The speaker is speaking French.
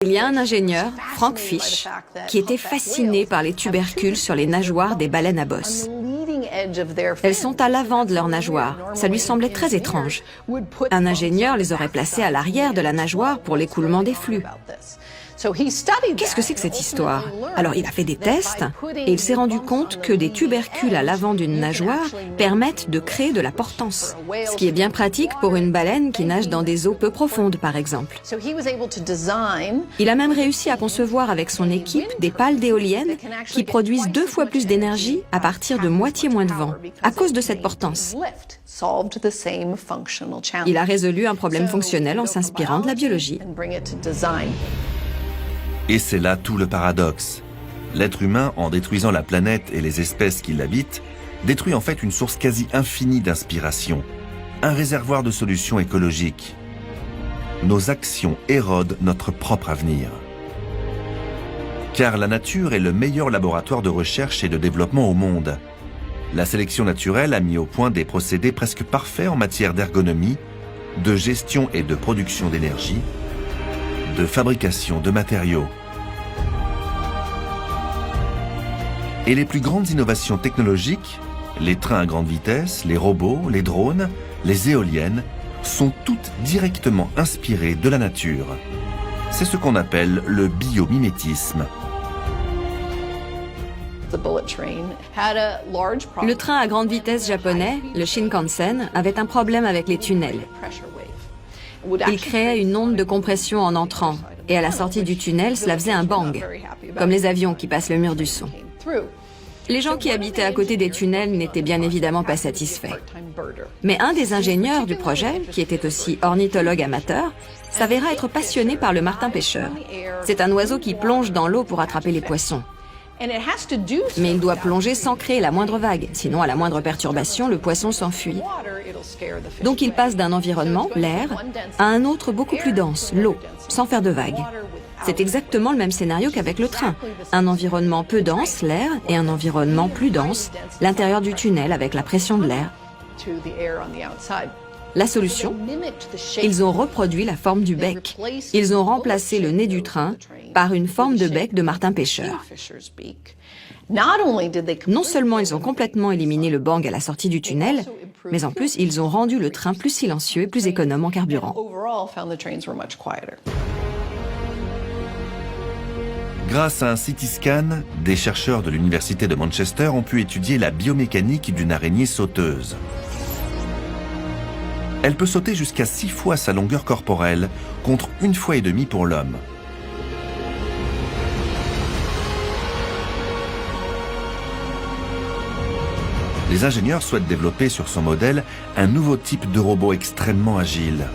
Il y a un ingénieur, Frank Fish, qui était fasciné par les tubercules sur les nageoires des baleines à bosse. Elles sont à l'avant de leurs nageoires. Ça lui semblait très étrange. Un ingénieur les aurait placées à l'arrière de la nageoire pour l'écoulement des flux. Qu'est-ce que c'est que cette histoire? Alors il a fait des tests et il s'est rendu compte que des tubercules à l'avant d'une nageoire permettent de créer de la portance, ce qui est bien pratique pour une baleine qui nage dans des eaux peu profondes par exemple. Il a même réussi à concevoir avec son équipe des pales d'éoliennes qui produisent 2 fois plus d'énergie à partir de moitié moins de vent, à cause de cette portance. Il a résolu un problème fonctionnel en s'inspirant de la biologie. Et c'est là tout le paradoxe. L'être humain, en détruisant la planète et les espèces qui l'habitent, détruit en fait une source quasi infinie d'inspiration, un réservoir de solutions écologiques. Nos actions érodent notre propre avenir. Car la nature est le meilleur laboratoire de recherche et de développement au monde. La sélection naturelle a mis au point des procédés presque parfaits en matière d'ergonomie, de gestion et de production d'énergie, de fabrication de matériaux. Et les plus grandes innovations technologiques, les trains à grande vitesse, les robots, les drones, les éoliennes, sont toutes directement inspirées de la nature. C'est ce qu'on appelle le biomimétisme. Le train à grande vitesse japonais, le Shinkansen, avait un problème avec les tunnels. Il créait une onde de compression en entrant, et à la sortie du tunnel, cela faisait un bang, comme les avions qui passent le mur du son. Les gens qui habitaient à côté des tunnels n'étaient bien évidemment pas satisfaits. Mais un des ingénieurs du projet, qui était aussi ornithologue amateur, s'avéra être passionné par le martin-pêcheur. C'est un oiseau qui plonge dans l'eau pour attraper les poissons. Mais il doit plonger sans créer la moindre vague, sinon à la moindre perturbation, le poisson s'enfuit. Donc il passe d'un environnement, l'air, à un autre beaucoup plus dense, l'eau, sans faire de vagues. C'est exactement le même scénario qu'avec le train. Un environnement peu dense, l'air, et un environnement plus dense, l'intérieur du tunnel avec la pression de l'air. La solution? Ils ont reproduit la forme du bec. Ils ont remplacé le nez du train par une forme de bec de martin-pêcheur. Non seulement ils ont complètement éliminé le bang à la sortie du tunnel, mais en plus ils ont rendu le train plus silencieux et plus économe en carburant. Grâce à un CT scan, des chercheurs de l'université de Manchester ont pu étudier la biomécanique d'une araignée sauteuse. Elle peut sauter jusqu'à 6 fois sa longueur corporelle, contre 1,5 fois pour l'homme. Les ingénieurs souhaitent développer sur son modèle un nouveau type de robot extrêmement agile.